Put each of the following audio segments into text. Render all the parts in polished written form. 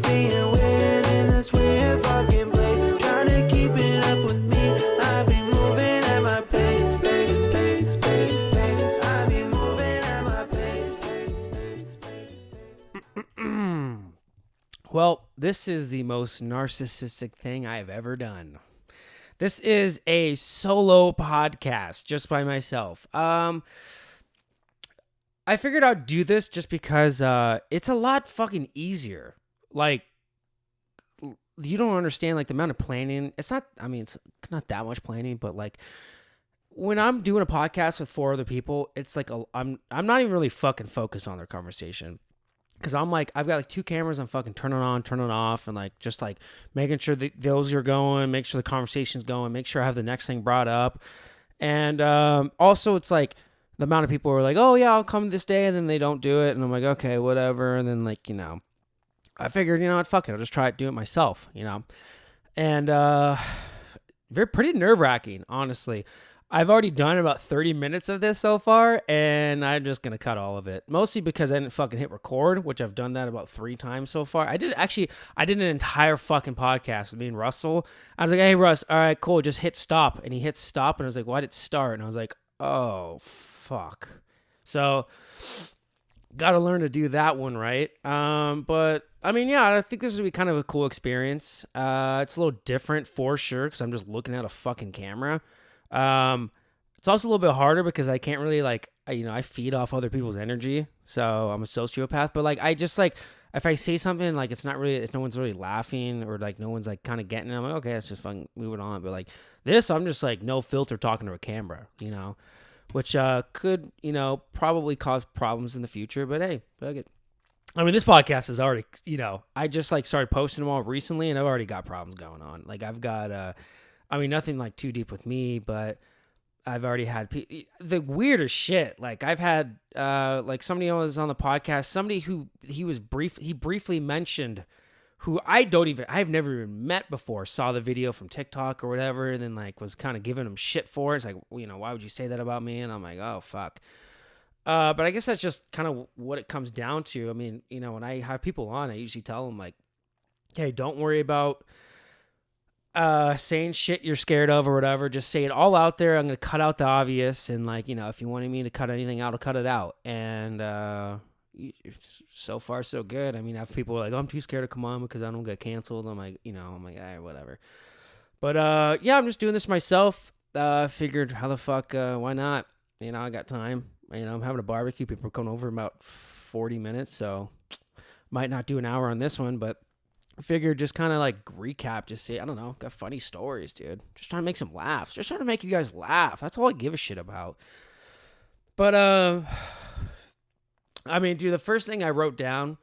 always being weird in this weird fucking place. Trying to keep it up with me. I be moving at my pace, pace, pace, pace, pace. I be moving at my pace, pace, pace, pace, pace. Well, this is the most narcissistic thing I have ever done. This is a solo podcast just by myself. I figured I'd do this just because it's a lot fucking easier. Like, you don't understand like the amount of planning. It's not that much planning, but like when I'm doing a podcast with 4 other people, it's like I'm not even really fucking focused on their conversation. Cause I'm like, I've got like 2 cameras. I'm fucking turning on, turning off, and like just like making sure that those are going, make sure the conversation's going, make sure I have the next thing brought up. And also it's like the amount of people who are like, oh yeah, I'll come this day, and then they don't do it. And I'm like, okay, whatever. And then like, I figured, what, fuck it. I'll just try it, do it myself, And very pretty nerve-wracking, honestly. I've already done about 30 minutes of this so far, and I'm just going to cut all of it. Mostly because I didn't fucking hit record, which I've done that about 3 times so far. I did an entire fucking podcast with me and Russell. I was like, hey, Russ, all right, cool, just hit stop. And he hit stop, and I was like, why did it start? And I was like, oh, fuck. So, got to learn to do that one right. But, I think this would be kind of a cool experience. It's a little different for sure, because I'm just looking at a fucking camera. It's also a little bit harder because I can't really I feed off other people's energy. So I'm a sociopath, but like, I just like, if I say something, like, it's not really, if no one's really laughing or like, no one's like kind of getting it, I'm like, okay, let's just fucking move it on. But like this, I'm just like no filter talking to a camera, which, could, probably cause problems in the future, but hey, fuck it. This podcast is already, I just like started posting them all recently, and I've already got problems going on. Like I've got, nothing like too deep with me, but I've already had the weirdest shit. Like I've had, like somebody was on the podcast, somebody who he briefly mentioned, who I've never even met before, saw the video from TikTok or whatever, and then like was kind of giving him shit for it. It's like, why would you say that about me? And I'm like, oh, fuck. But I guess that's just kind of what it comes down to. When I have people on, I usually tell them like, hey, don't worry about saying shit you're scared of or whatever. Just say it all out there. I'm gonna cut out the obvious, and like, if you wanted me to cut anything out, I'll cut it out. And so far so good. I have people like, oh, I'm too scared to come on because I don't get canceled. I'm like, whatever. But I'm just doing this myself. Figured how the fuck, why not? I got time. I'm having a barbecue. People are coming over in about 40 minutes, so might not do an hour on this one, but figured just kind of like recap, just say, I don't know, got funny stories, dude. Just trying to make some laughs. Just trying to make you guys laugh. That's all I give a shit about. But, dude, the first thing I wrote down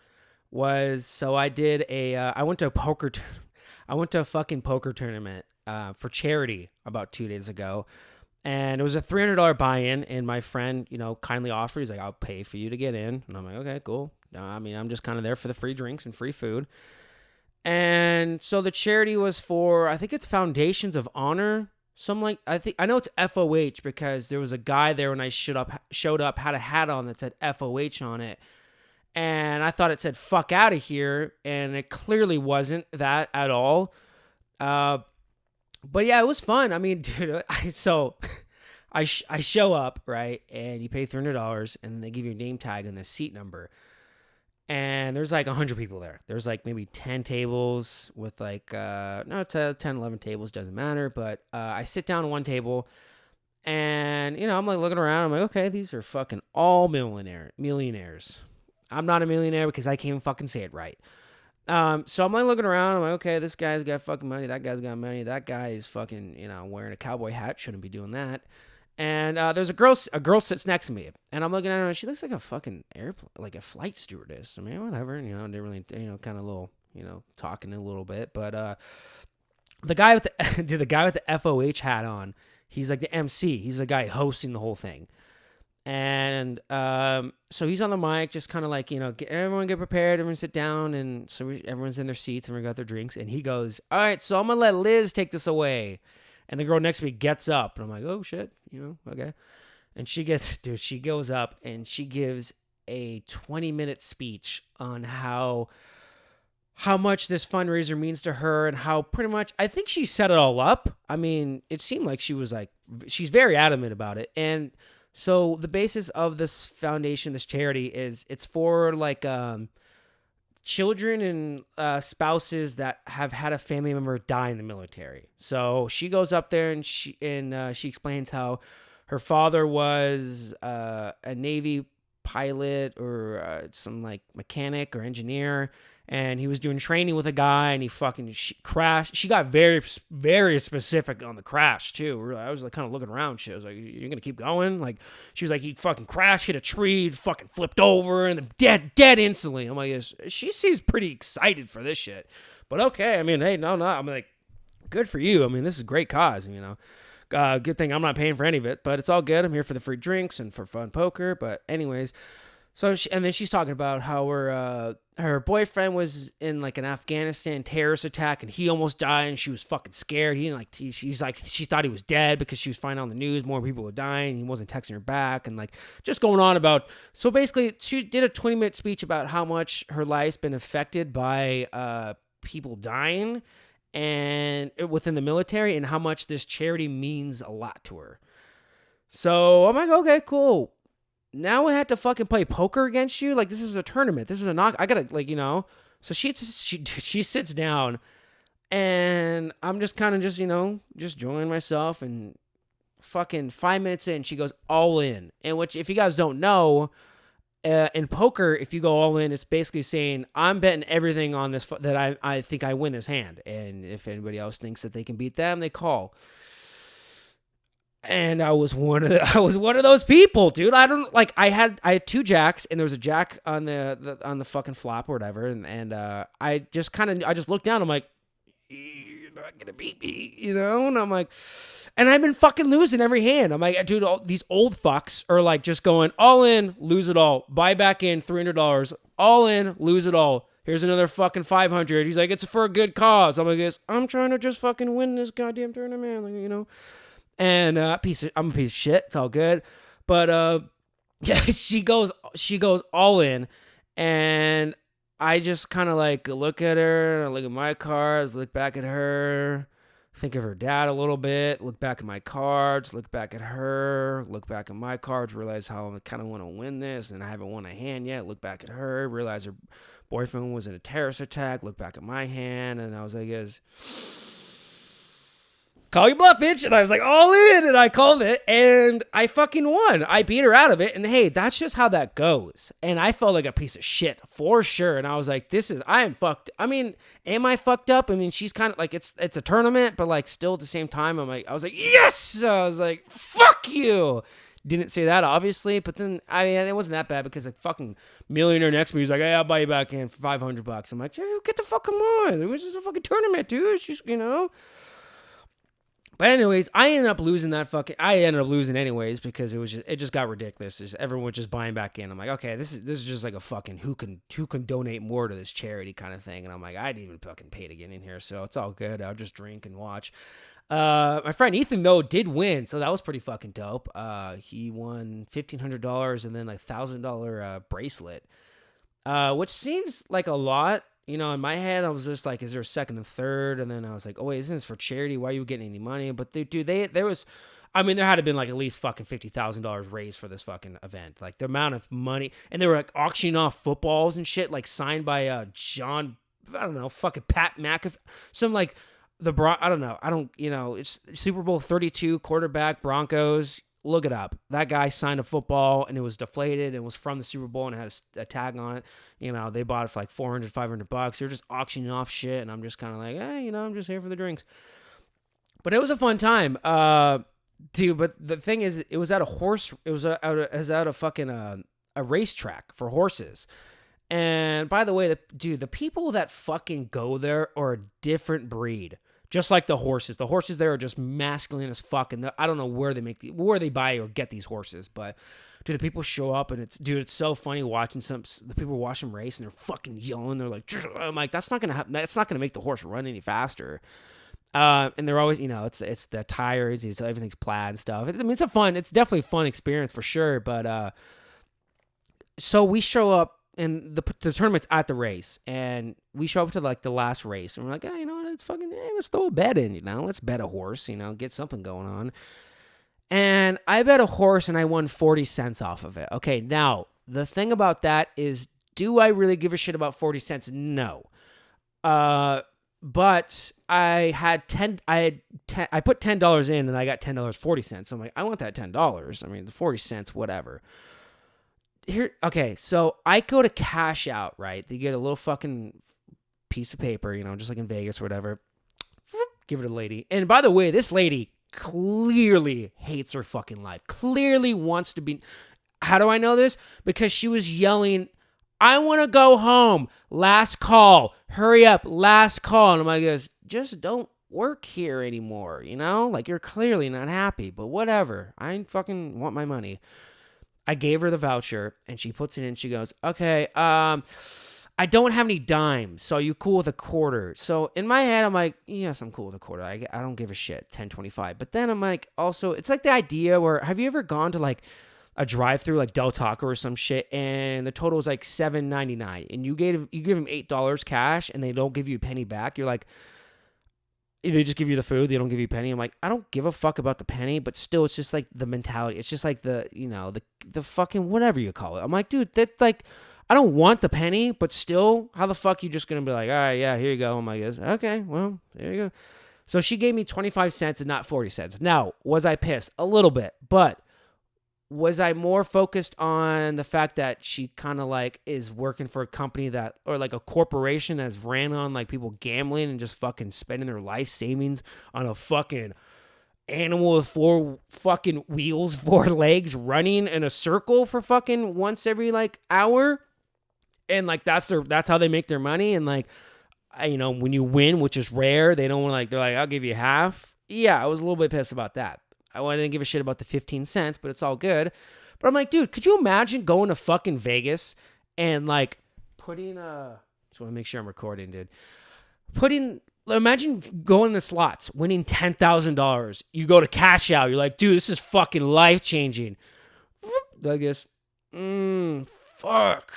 was, so I did I went to a fucking poker tournament, for charity about 2 days ago. And it was a $300 buy-in, and my friend, kindly offered, he's like, I'll pay for you to get in. And I'm like, okay, cool. I'm just kind of there for the free drinks and free food. And so the charity was for, I think it's Foundations of Honor. I know it's FOH because there was a guy there when I showed up, had a hat on that said FOH on it. And I thought it said fuck out of here. And it clearly wasn't that at all. But yeah, it was fun. Dude, I show up, right? And you pay $300 and they give you a name tag and the seat number. And there's like 100 people there. There's like maybe 10 tables with like, 10, 11 tables, doesn't matter. But I sit down at one table and, I'm like looking around. I'm like, okay, these are fucking all millionaires. I'm not a millionaire because I can't even fucking say it right. So I'm like looking around. I'm like, okay, this guy's got fucking money. That guy's got money. That guy is fucking, wearing a cowboy hat. Shouldn't be doing that. And there's a girl sits next to me, and I'm looking at her, and she looks like a fucking airplane, like a flight stewardess. Whatever, didn't really, kind of little, talking a little bit. But the guy with the FOH hat on, he's like the MC. He's the guy hosting the whole thing. And so he's on the mic, just kind of like, everyone get prepared, everyone sit down, and so everyone's in their seats, and we got their drinks, and he goes, all right, so I'm gonna let Liz take this away. And the girl next to me gets up, and I'm like, oh shit, okay. And she goes up and she gives a 20-minute speech on how how much this fundraiser means to her and how pretty much I think she set it all up. I mean, it seemed like she was like she's very adamant about it. And so the basis of this foundation, this charity is it's for like children and spouses that have had a family member die in the military. So she goes up there and she explains how her father was a Navy pilot or some like mechanic or engineer, and he was doing training with a guy, and he fucking crashed. She got very specific on the crash too. I was like kind of looking around. She was like, "You're gonna keep going?" Like she was like, "He fucking crashed, hit a tree, fucking flipped over, and then dead instantly." I'm like, yes. She seems pretty excited for this shit. But okay, I mean, hey, no, I'm like, good for you. I mean, this is a great cause, you know. Good thing I'm not paying for any of it, but it's all good. I'm here for the free drinks and for fun poker. But anyways, and then she's talking about how her boyfriend was in like an Afghanistan terrorist attack and he almost died and she was fucking scared. He didn't like she's like she thought he was dead because she was finding on the news more people were dying. He wasn't texting her back and like just going on about. So basically, she did a 20-minute speech about how much her life's been affected by people dying and within the military and how much this charity means a lot to her. So I'm like, okay, cool. Now I have to fucking play poker against you. Like this is a tournament. This is a knock. I gotta like, you know. So she sits down, and I'm just kind of just, you know, just enjoying myself. And fucking 5 minutes in, she goes all in. And which, if you guys don't know, in poker, if you go all in, it's basically saying I'm betting everything on this that I think I win this hand. And if anybody else thinks that they can beat them, they call. And I was one of those people, dude. I had 2 jacks and there was a jack on the fucking flop or whatever, and I just looked down. I'm like, you're not gonna beat me, you know? And I'm like, and I've been fucking losing every hand. I'm like, dude, all these old fucks are like just going all in, lose it all, buy back in $300, all in, lose it all. Here's another fucking 500. He's like, it's for a good cause. I'm like, I'm trying to just fucking win this goddamn tournament, like, you know. And I'm a piece of shit. It's all good. But yeah, she goes all in, and I just kind of like look at her, I look at my cards, look back at her, think of her dad a little bit, look back at my cards, look back at her, look back at my cards, realize how I kind of want to win this, and I haven't won a hand yet. Look back at her, realize her boyfriend was in a terrorist attack. Look back at my hand, and I was like, yes. Call your bluff, bitch. And I was like, all in. And I called it. And I fucking won. I beat her out of it. And hey, that's just how that goes. And I felt like a piece of shit for sure. And I was like, I am fucked. I mean, am I fucked up? I mean, she's kind of like, it's a tournament, but like still at the same time, I was like, yes. I was like, fuck you. Didn't say that, obviously. But then, I mean, it wasn't that bad because a fucking millionaire next to me was like, hey, I'll buy you back in for $500. I'm like, get the fuck on. It was just a fucking tournament, dude. It's just, you know. But anyways, I ended up losing anyways because it just got ridiculous. Everyone was just buying back in. I'm like, okay, this is just like a fucking who can donate more to this charity kind of thing. And I'm like, I didn't even fucking pay to get in here, so it's all good. I'll just drink and watch. My friend Ethan though did win, so that was pretty fucking dope. He won $1,500 and then a $1,000 bracelet, which seems like a lot. You know, in my head, I was just like, is there a second and third? And then I was like, oh, wait, isn't this for charity? Why are you getting any money? But there had to been like at least fucking $50,000 raised for this fucking event. Like the amount of money. And they were like auctioning off footballs and shit, like signed by John, I don't know, fucking Pat McAfee. Some like I don't know. It's Super Bowl 32 quarterback Broncos. Look it up. That guy signed a football and it was deflated and it was from the Super Bowl and it had a tag on it. You know, they bought it for like $400, $500. They're just auctioning off shit. And I'm just kind of like, hey, you know, I'm just here for the drinks. But it was a fun time. Dude, but the thing is, it was at a fucking a racetrack for horses. And by the way, the people that fucking go there are a different breed. Just like the horses. The horses there are just masculine as fuck. And I don't know where they buy or get these horses. But, dude, the people show up and it's so funny watching the people watch them race and they're fucking yelling. They're like, I'm like, that's not going to happen. That's not going to make the horse run any faster. And they're always, you know, it's the tires, everything's plaid and stuff. I mean, it's definitely a fun experience for sure. But, so we show up and the tournament's at the race, and we show up to like the last race, and we're like, hey, you know what? Let's throw a bet in, let's bet a horse, get something going on. And I bet a horse, and I won 40 cents off of it. Okay, now the thing about that is, do I really give a shit about 40 cents? No. But I put $10 in, and I got $10.40. So I'm like, I want that $10. I mean, the 40 cents, whatever. Okay, so I go to cash out, right? They get a little fucking piece of paper, just like in Vegas or whatever. Give it to the lady. And by the way, this lady clearly hates her fucking life. Clearly wants to be... How do I know this? Because she was yelling, I want to go home. Last call. Hurry up. Last call. And I'm like, just don't work here anymore, Like, you're clearly not happy, but whatever. I fucking want my money. I gave her the voucher, and she puts it in. She goes, okay, I don't have any dimes, so are you cool with a quarter? So in my head, I'm like, yes, I'm cool with a quarter. I don't give a shit, 10.25. But then I'm like, also, it's like the idea where, have you ever gone to like a drive-through like Del Taco or some shit, and the total is like $7.99, and you give them $8 cash, and they don't give you a penny back? You're like, they just give you the food, they don't give you a penny. I'm like, I don't give a fuck about the penny, but still, it's just like the mentality. It's just like the fucking whatever you call it. I'm like, dude, that like, I don't want the penny, but still, how the fuck you just gonna be like, all right, yeah, here you go. I'm like, okay, well, there you go. So she gave me 25 cents and not 40 cents. Now, was I pissed? A little bit, but was I more focused on the fact that she kind of like is working for a company that, or like a corporation that's ran on like people gambling and just fucking spending their life savings on a fucking animal with 4 fucking wheels, 4 legs, running in a circle for fucking once every like hour? And like, that's how they make their money. And like, when you win, which is rare, they don't want like, they're like, I'll give you half. Yeah, I was a little bit pissed about that. I didn't give a shit about the 15 cents, but it's all good. But I'm like, dude, could you imagine going to fucking Vegas and like putting just want to make sure I'm recording, dude. Imagine going to slots, winning $10,000. You go to cash out. You're like, dude, this is fucking life changing. I guess, fuck,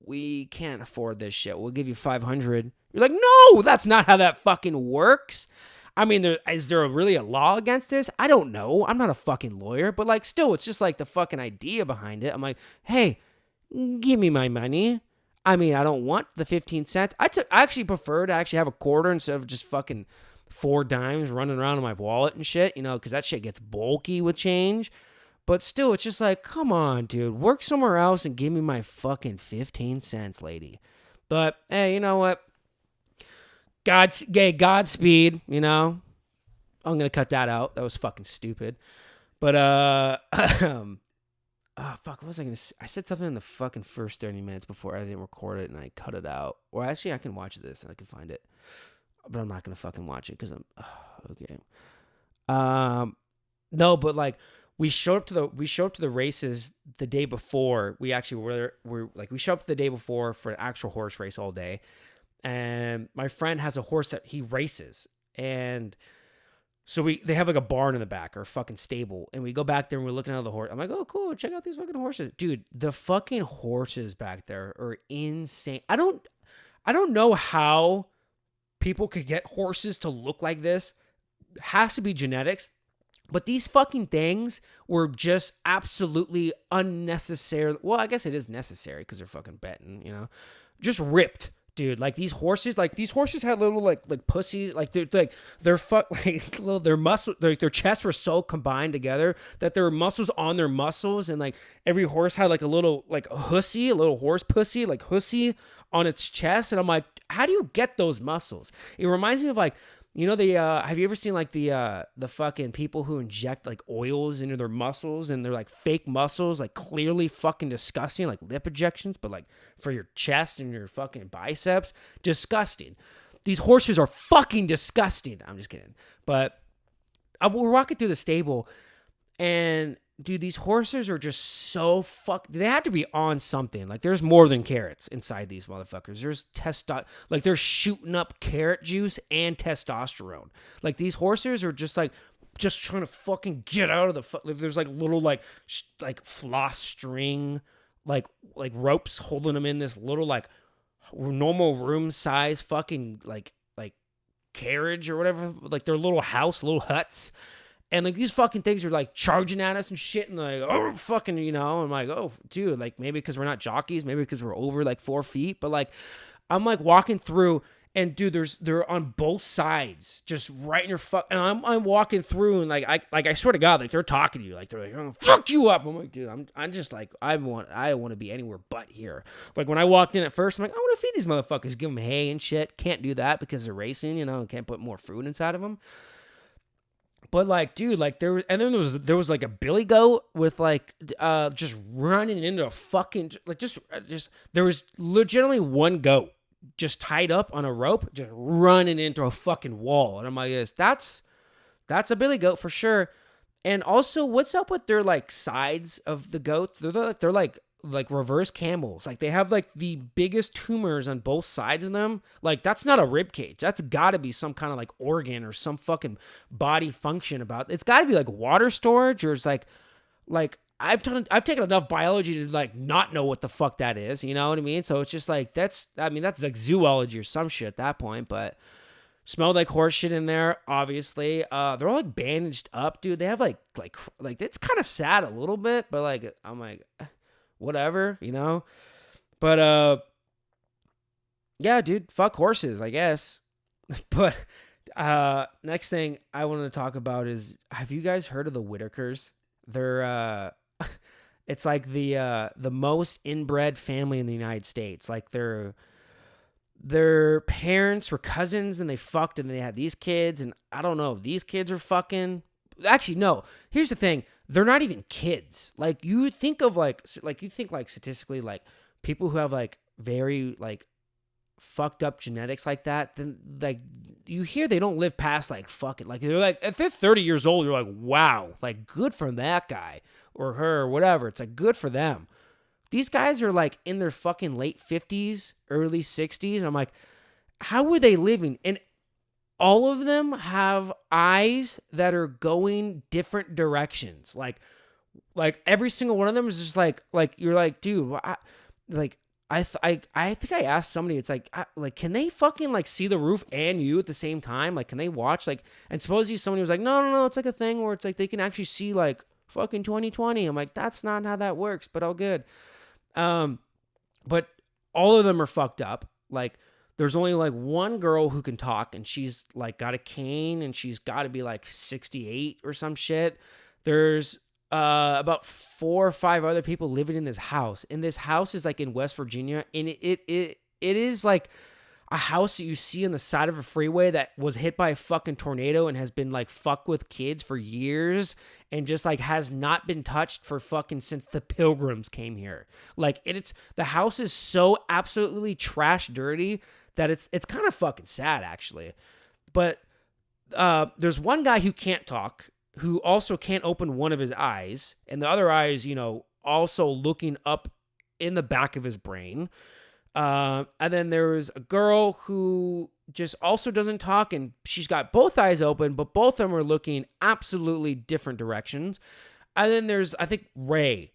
we can't afford this shit. We'll give you 500. You're like, no, that's not how that fucking works. I mean, is there really a law against this? I don't know. I'm not a fucking lawyer, but like, still, it's just like the fucking idea behind it. I'm like, hey, give me my money. I mean, I don't want the 15 cents. I actually prefer to actually have a quarter instead of just fucking 4 dimes running around in my wallet and shit, because that shit gets bulky with change. But still, it's just like, come on, dude, work somewhere else and give me my fucking 15 cents, lady. But hey, you know what? Godspeed, I'm going to cut that out. That was fucking stupid. But, fuck, what was I going to say? I said something in the fucking first 30 minutes before I didn't record it, and I cut it out. Or actually, I can watch this, and I can find it. But I'm not going to fucking watch it, because okay. No, but, like, we showed up to the races the day before. We actually we showed up the day before for an actual horse race all day. And my friend has a horse that he races. And so they have like a barn in the back or a fucking stable. And we go back there and we're looking at the horse. I'm like, oh, cool. Check out these fucking horses. Dude, the fucking horses back there are insane. I don't know how people could get horses to look like this. It has to be genetics. But these fucking things were just absolutely unnecessary. Well, I guess it is necessary because they're fucking betting, just ripped. Dude, like these horses had little like pussies, like their muscle, like their chests were so combined together that there were muscles on their muscles, and like every horse had like a little like a little horse pussy, like hussy on its chest, and I'm like, how do you get those muscles? It reminds me of like, have you ever seen like the fucking people who inject like oils into their muscles, and they're like fake muscles, like clearly fucking disgusting, like lip injections, but like for your chest and your fucking biceps, disgusting. These horses are fucking disgusting. I'm just kidding. But we're walking through the stable, and dude, these horses are just so they have to be on something. Like there's more than carrots inside these motherfuckers. There's they're shooting up carrot juice and testosterone. Like these horses are just like just trying to fucking get out of the there's like little like like floss string like ropes holding them in this little like normal room size fucking like carriage or whatever, like their little house, little huts. And like these fucking things are like charging at us and shit, and like, oh fucking, you know, I'm like, oh dude, like maybe because we're not jockeys, maybe because we're over like 4 feet, but like I'm like walking through, and dude, they're on both sides, just right in your and I'm walking through, and like I swear to God, like they're talking to you, like they're like, oh, fuck you up. I'm like, dude, I'm just like, I want to be anywhere but here. Like when I walked in at first, I'm like, I want to feed these motherfuckers, give them hay and shit. Can't do that because they're racing, you know, and can't put more food inside of them. But like, dude, like there was like a billy goat with like just running into a fucking like just there was legitimately one goat just tied up on a rope, just running into a fucking wall. And I'm like, yes, that's a billy goat for sure. And also, what's up with their like sides of the goats? They're like reverse camels. Like they have like the biggest tumors on both sides of them. Like that's not a rib cage. That's got to be some kind of like organ or some fucking body function about. It's got to be like water storage, or it's like I've taken enough biology to like not know what the fuck that is, you know what I mean? So it's just like that's like zoology or some shit at that point, but smelled like horse shit in there, obviously. They're all like bandaged up, dude. They have like it's kind of sad a little bit, but like I'm like whatever, you know? But yeah, dude, fuck horses, I guess. But next thing I wanted to talk about is, have you guys heard of the Whitakers? They're it's like the most inbred family in the United States. Like their parents were cousins and they fucked and they had these kids, and I don't know if these kids are fucking. Actually, no. Here's the thing. They're not even kids. Like you think of like you think like statistically like people who have like very like fucked up genetics like that, then like you hear they don't live past like fucking like they're like if they're 30 years old, you're like, wow, like good for that guy or her or whatever. It's like good for them. These guys are like in their fucking late 50s, early 60s. I'm like, how were they living? And all of them have eyes that are going different directions. Like every single one of them is just like you're like, dude, I think I asked somebody, it's like, can they fucking like see the roof and you at the same time? Like, can they watch? Like, and supposedly somebody was like, no, it's like a thing where it's like they can actually see like fucking 2020. I'm like, that's not how that works, but all good. But all of them are fucked up. Like, there's only like one girl who can talk, and she's like got a cane, and she's got to be like 68 or some shit. There's about 4 or 5 other people living in this house. And this house is like in West Virginia, and it is like a house that you see on the side of a freeway that was hit by a fucking tornado and has been like fucked with kids for years and just like has not been touched for fucking since the Pilgrims came here. Like the house is so absolutely trash dirty that it's kind of fucking sad actually. But there's one guy who can't talk, who also can't open one of his eyes, and the other eye is, you know, also looking up in the back of his brain. And then there's a girl who just also doesn't talk, and she's got both eyes open, but both of them are looking absolutely different directions. And then there's, I think, Ray.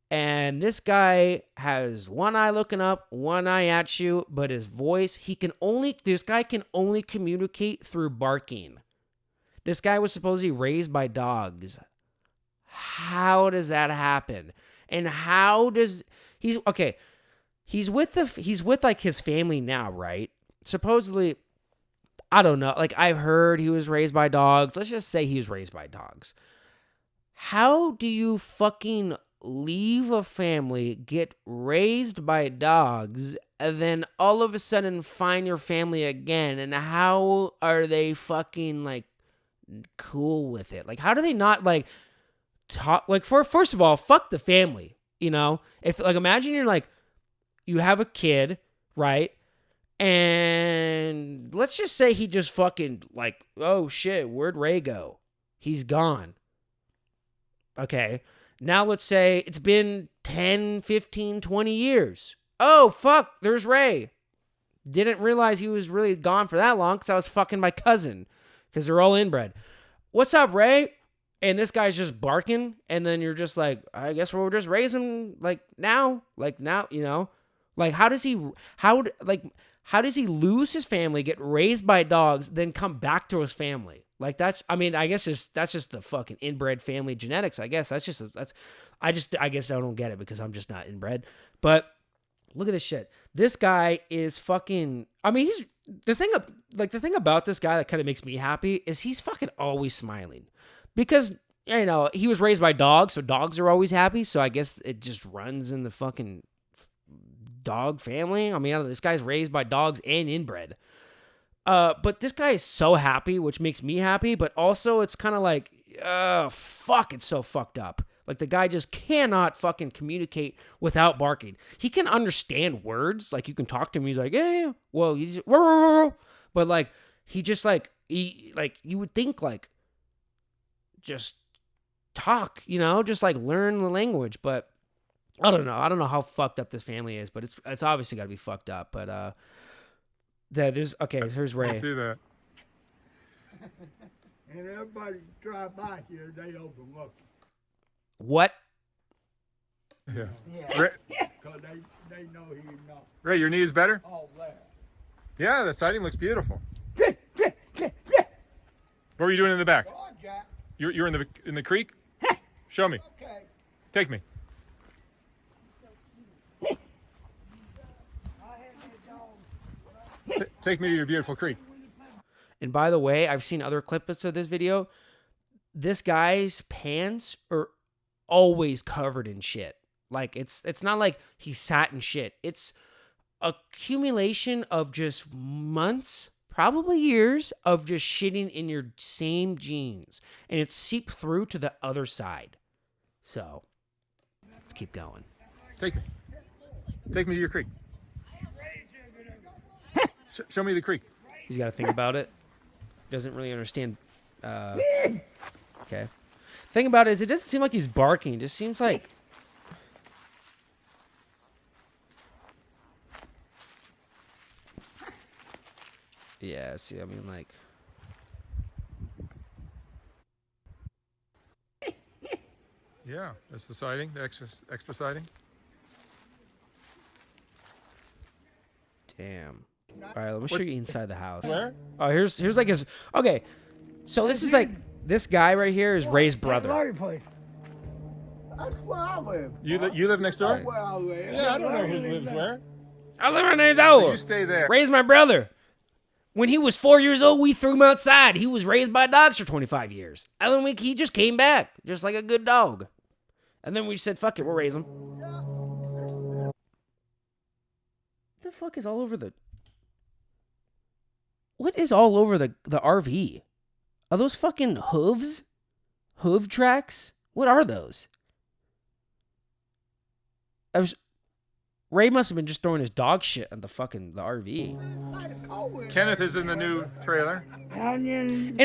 And this guy has one eye looking up, one eye at you, but his voice, this guy can only communicate through barking. This guy was supposedly raised by dogs. How does that happen? And how does he's with like his family now, right? Supposedly, I don't know. Like I heard he was raised by dogs. Let's just say he was raised by dogs. How do you fucking leave a family, get raised by dogs, and then all of a sudden find your family again? And how are they fucking like cool with it? Like, how do they not like talk? Like, first of all, fuck the family, you know? If like, imagine you're like, you have a kid, right? And let's just say he just fucking like, oh shit, where'd Ray go? He's gone. Okay. Now let's say it's been 10, 15, 20 years. Oh, fuck, there's Ray. Didn't realize he was really gone for that long because I was fucking my cousin because they're all inbred. what's up, Ray? And this guy's just barking, and then you're just like, I guess we'll just raise him like now, you know, like how does he lose his family, get raised by dogs, then come back to his family? Like I guess that's just the fucking inbred family genetics. I guess I guess I don't get it because I'm just not inbred. But look at this shit. This guy is fucking. I mean, the thing about this guy that kind of makes me happy is he's fucking always smiling. Because, you know, he was raised by dogs, so dogs are always happy. So I guess it just runs in the fucking dog family. I mean, this guy's raised by dogs and inbred. But this guy is so happy, which makes me happy. But also, it's kind of like, fuck, it's so fucked up. Like, the guy just cannot fucking communicate without barking. He can understand words. Like, you can talk to him. He's like, yeah. Well, he's, but like, he just like, you would think like, just talk, you know, just like learn the language. But I don't know how fucked up this family is, but it's obviously got to be fucked up. But here's Ray. I see that. And everybody drive by here, they overlook it. What? Yeah. Yeah. Because they know he's not Ray, your knee is better? all there. Yeah, the siding looks beautiful. What were you doing in the back? Go on, Jack. You're in the creek? Show me. Okay. Take me. Take me to your beautiful creek. And by the way, I've seen other clips of this video. This guy's pants are always covered in shit. Like it's not like he sat in shit. It's accumulation of just months, probably years of just shitting in your same jeans, and it's seeped through to the other side. So let's keep going. Take me. Take me to your creek. Show me the creek. He's got to think about it. Doesn't really understand. Okay. Thing about it is, it doesn't seem like he's barking. It just seems like. Yeah, see, I mean, like. Yeah, that's the siding, the extra siding. Damn. All right, let me show you inside the house. Where? Oh, here's like his. Okay, so this is like this guy right here is Ray's brother. That's where I live. You live next door? That's where I live. Yeah, I don't know who lives where. I live right next So door. you stay there. Ray's my brother. When he was 4 years old, we threw him outside. He was raised by dogs for 25 years. And then he just came back, just like a good dog. And then we said, fuck it, we'll raise him. What the fuck is all over the... What is all over the RV? Are those fucking hooves? Hoof tracks? What are those? Ray must have been just throwing his dog shit on the RV. Kenneth is in the new trailer. And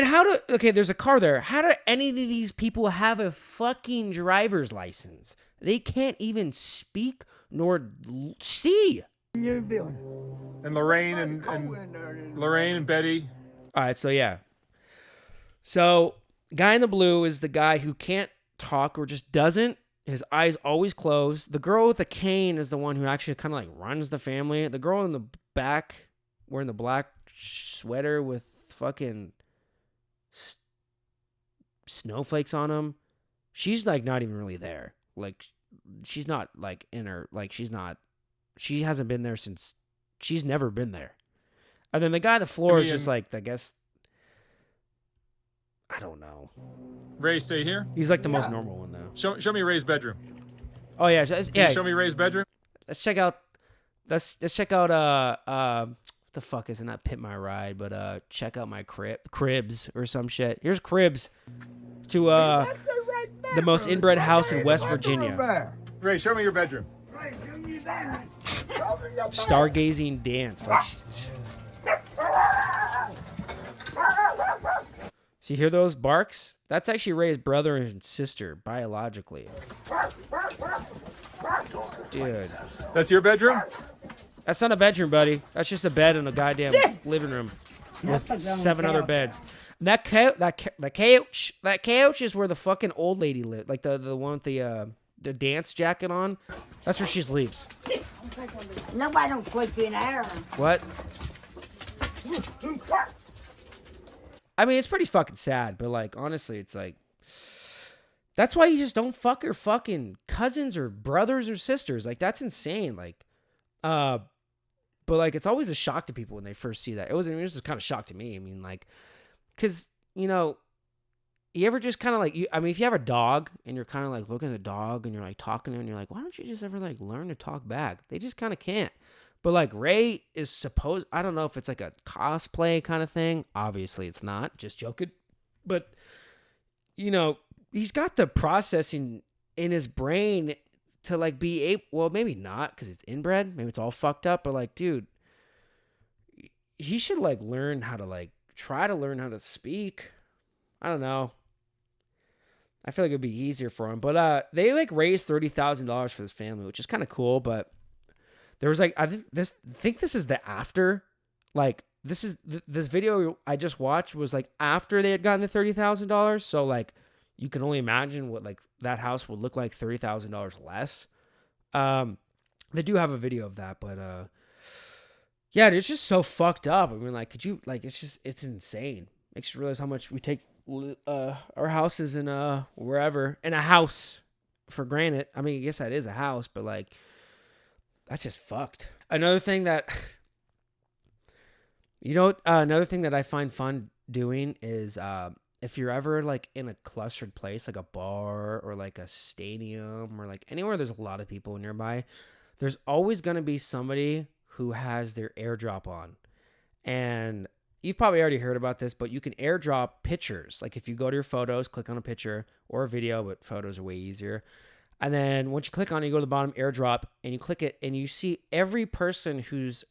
there's a car there. How do any of these people have a fucking driver's license? They can't even speak nor see. And Lorraine and Betty. All right, so yeah. So, guy in the blue is the guy who can't talk or just doesn't. His eyes always closed. The girl with the cane is the one who actually kind of like runs the family. The girl in the back wearing the black sweater with fucking snowflakes on them. She's like not even really there. Like she's not like in her, like she hasn't been there since, she's never been there. And then the guy on the floor is just like, I guess, I don't know. Ray, stay here. He's like the most normal one though. Show me Ray's bedroom. Oh yeah, Can you show me Ray's bedroom? Let's check out. What the fuck isn't that Pit My Ride? But check out my cribs or some shit. Here's cribs to the most inbred house in West Virginia. Ray, show me your bedroom. Stargazing dance. Like, so you hear those barks? That's actually Ray's brother and sister, biologically. Dude. That's your bedroom? That's not a bedroom, buddy. That's just a bed in a goddamn living room with 7 other beds. That couch is where the fucking old lady lived. Like the one with the dance jacket on. That's where she sleeps. Nobody don't sleep in there. What? I mean, it's pretty fucking sad, but like honestly, it's like that's why you just don't fuck your fucking cousins or brothers or sisters. Like that's insane. Like, but like it's always a shock to people when they first see that. It was just kind of shock to me. I mean, like, cause you know, you ever just kind of like I mean, if you have a dog and you're kind of like looking at the dog and you're like talking to him and you're like, why don't you just ever like learn to talk back? They just kind of can't. But like Ray is supposed, I don't know if it's like a cosplay kind of thing. Obviously, it's not. Just joking. But you know, he's got the processing in his brain to like be able, well, maybe not because it's inbred. Maybe it's all fucked up. But like, dude, he should like learn how to like try to learn how to speak. I don't know. I feel like it'd be easier for him. But they like raised $30,000 for this family, which is kind of cool. But there was like, I think this is the after. Like this video I just watched was like after they had gotten the $30,000. So like you can only imagine what like that house would look like $30,000 less. They do have a video of that, but yeah, it's just so fucked up. I mean, like, could you like? It's insane. Makes you realize how much we take our houses in wherever in a house for granted. I mean, I guess that is a house, but like that's just fucked. Another thing that another thing that I find fun doing is if you're ever like in a clustered place, like a bar or like a stadium or like anywhere there's a lot of people nearby, there's always going to be somebody who has their AirDrop on. And you've probably already heard about this, but you can AirDrop pictures. Like if you go to your photos, click on a picture or a video, but photos are way easier. And then once you click on it, you go to the bottom AirDrop and you click it and you see every person who's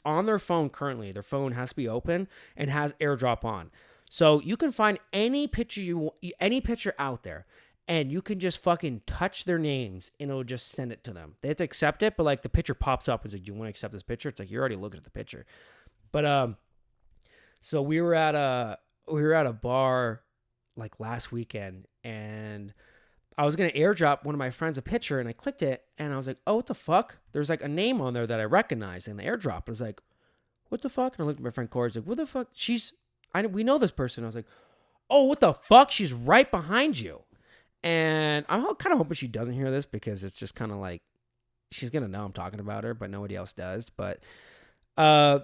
on their phone currently. Their phone has to be open and has AirDrop on. So you can find any picture out there and you can just fucking touch their names and it'll just send it to them. They have to accept it, but like the picture pops up. It's like, do you want to accept this picture? It's like, you're already looking at the picture. But, so we were at a bar like last weekend and I was going to AirDrop one of my friends a picture and I clicked it and I was like, oh, what the fuck? There's like a name on there that I recognize in the AirDrop. I was like, what the fuck? And I looked at my friend Corey. I was like, what the fuck? We know this person. I was like, oh, what the fuck? She's right behind you. And I'm kind of hoping she doesn't hear this because it's just kind of like, she's going to know I'm talking about her, but nobody else does. But, and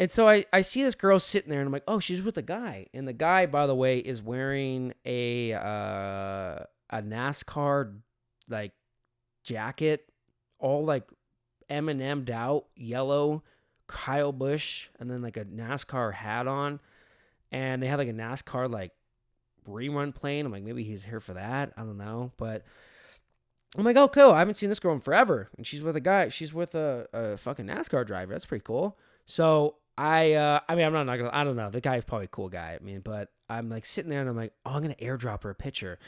so I see this girl sitting there and I'm like, oh, she's with a guy. And the guy, by the way, is wearing a NASCAR like jacket, all like Eminem'd out, yellow, Kyle Busch, and then like a NASCAR hat on. And they had like a NASCAR like rerun playing. I'm like, maybe he's here for that. I don't know. But I'm like, oh, cool. I haven't seen this girl in forever. And she's with a guy. She's with a fucking NASCAR driver. That's pretty cool. So I mean, I'm not gonna, I don't know. The guy's probably a cool guy. I mean, but I'm like sitting there and I'm like, oh, I'm going to AirDrop her a picture.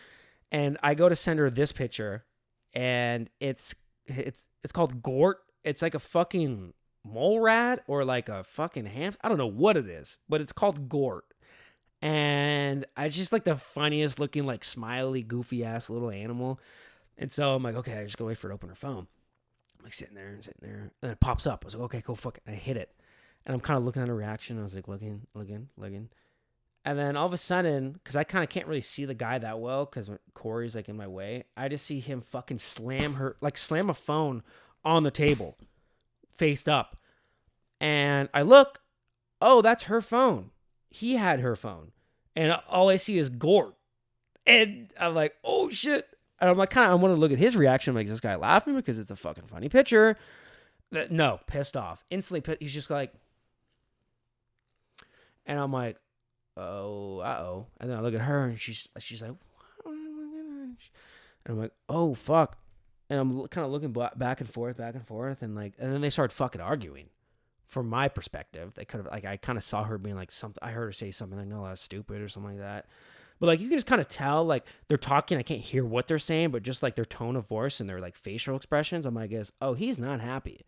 And I go to send her this picture and it's called Gort. It's like a fucking mole rat or like a fucking hamster. I don't know what it is, but it's called Gort. And I just like the funniest looking, like smiley, goofy ass little animal. And so I'm like, okay, I just go wait for her to open her phone. I'm like sitting there. And then it pops up. I was like, okay, cool, fuck it. And I hit it. And I'm kind of looking at her reaction. I was like, looking. And then all of a sudden, because I kind of can't really see the guy that well because Corey's like in my way, I just see him fucking slam a phone on the table, faced up. And I look, oh, that's her phone. He had her phone. And all I see is Gort. And I'm like, oh, shit. And I'm like, I want to look at his reaction. I'm like, is this guy laughing because it's a fucking funny picture? No, pissed off. Instantly pissed. He's just like, and I'm like, oh, uh-oh. And then I look at her and she's like, and I'm like, oh, fuck. And I'm kind of looking back and forth. And like, and then they start fucking arguing. From my perspective, they could have, like, I kind of saw her being like something. I heard her say something like, no, that's stupid or something like that. But like, you can just kind of tell, like, they're talking. I can't hear what they're saying, but just like their tone of voice and their like facial expressions, I'm like, oh, he's not happy.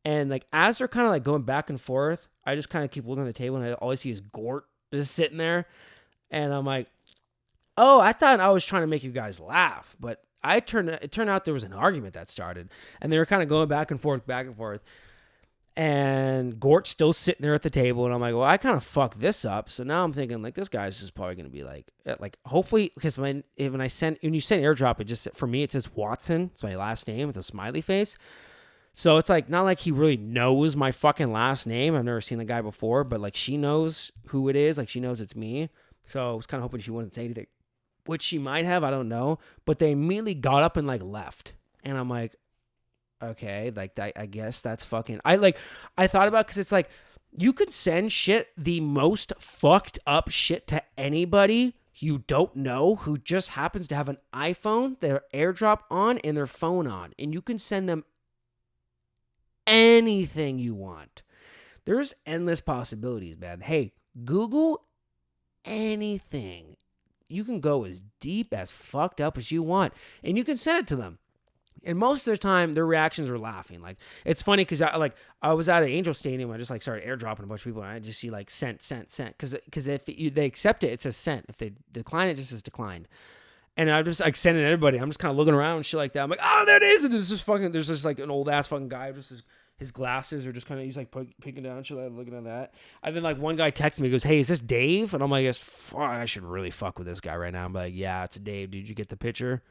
And like, as they're kind of like going back and forth, I just kind of keep looking at the table and all I see is Gort just sitting there. And I'm like, oh, I thought I was trying to make you guys laugh. But it turned out there was an argument that started. And they were kind of going back and forth. And Gort's still sitting there at the table. And I'm like, well, I kind of fucked this up. So now I'm thinking, like, this guy's just probably going to be like, hopefully, because when you send airdrop, it just, for me, it says Watson. It's my last name with a smiley face. So it's like, not like he really knows my fucking last name. I've never seen the guy before, but like she knows who it is. Like she knows it's me. So I was kind of hoping she wouldn't say anything, which she might have. I don't know. But they immediately got up and like left. And I'm like, okay, like I guess that's fucking, I thought about, because it's like, you could send shit, the most fucked up shit to anybody you don't know who just happens to have an iPhone, their airdrop on, and their phone on. And you can send them anything you want. There's endless possibilities, man. Hey, Google anything. You can go as deep, as fucked up as you want, and you can send it to them. And most of the time, their reactions are laughing. Like, it's funny because I was at an Angel Stadium. I just like started airdropping a bunch of people, and I just see like sent. Because if they accept it, it says sent. If they decline it, just says declined. And I'm just like sending everybody. I'm just kind of looking around and shit like that. I'm like, oh, there it is. And there's just like an old ass fucking guy. Just his glasses are just kind of, he's like picking down shit, like looking at that. And then like one guy texts me, he goes, hey, is this Dave? And I'm like, I should really fuck with this guy right now. I'm like, yeah, it's Dave. Did you get the picture?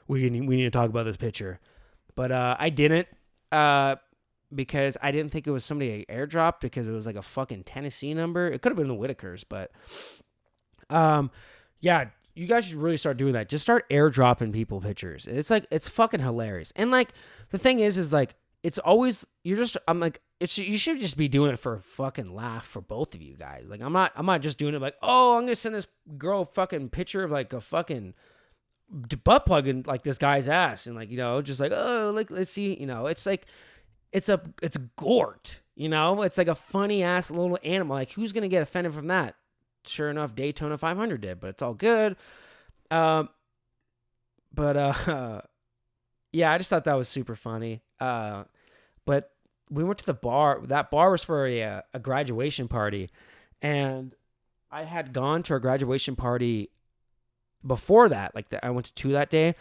We need to talk about this picture. But I didn't, because I didn't think it was somebody airdropped, because it was like a fucking Tennessee number. It could have been the Whitakers, but yeah, you guys should really start doing that. Just start airdropping people pictures. It's fucking hilarious. And like the thing is like, it's always, I'm like, you should just be doing it for a fucking laugh for both of you guys. Like I'm not just doing it like, oh, I'm gonna send this girl a fucking picture of like a fucking butt plug in like this guy's ass, and like, you know, just like, oh, like, let's see, you know, it's like, it's Gort, you know, it's like a funny ass little animal. Like, who's gonna get offended from that? Sure enough, Daytona 500 did, but it's all good. Yeah, I just thought that was super funny. But we went to the bar. That bar was for a graduation party, and I had gone to a graduation party before that. Like, I went to two that day,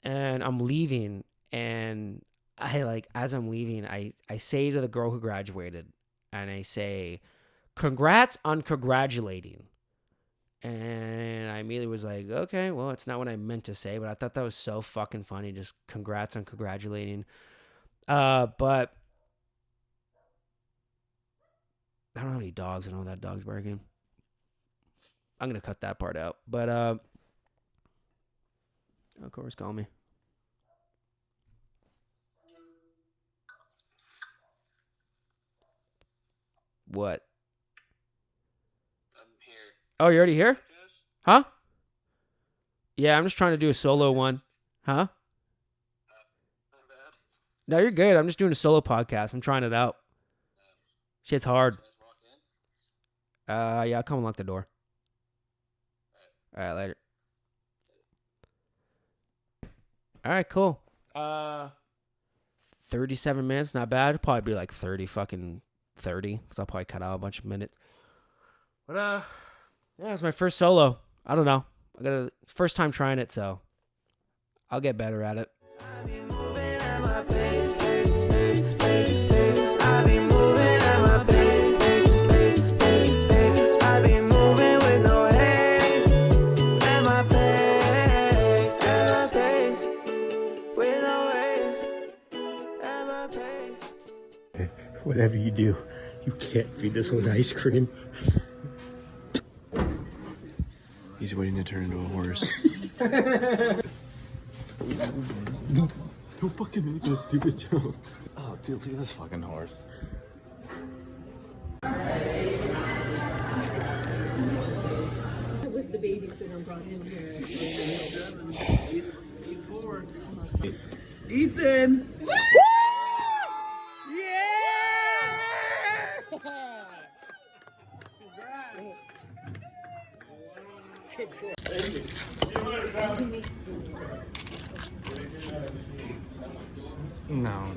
and I'm leaving, and as I'm leaving, I say to the girl who graduated, and I say, congrats on congratulating. And I immediately was like, okay, well, it's not what I meant to say, but I thought that was so fucking funny. Just congrats on congratulating. But I don't know any dogs. I know that dog's barking. I'm going to cut that part out. But, of course, call me. What? I'm here. Oh, you're already here? Huh? Yeah, I'm just trying to do a solo one. Huh? No, you're good. I'm just doing a solo podcast. I'm trying it out. Shit's hard. Yeah, I'll come unlock the door. All right, later. All right, cool. 37 minutes, not bad. It'll probably be like 30, because I'll probably cut out a bunch of minutes. But yeah, it's my first solo. I don't know. First time trying it, so I'll get better at it. I be moving at my pace, pace, pace, pace, pace. I be moving at my pace, pace, pace, pace, pace. I be moving with no haste. At my pace, with no haste. At my pace. Whatever you do, you can't feed this one ice cream. He's waiting to turn into a horse. Don't fucking make those stupid jokes. Oh, dude, look at this fucking horse. It was the babysitter brought him here. Ethan! No.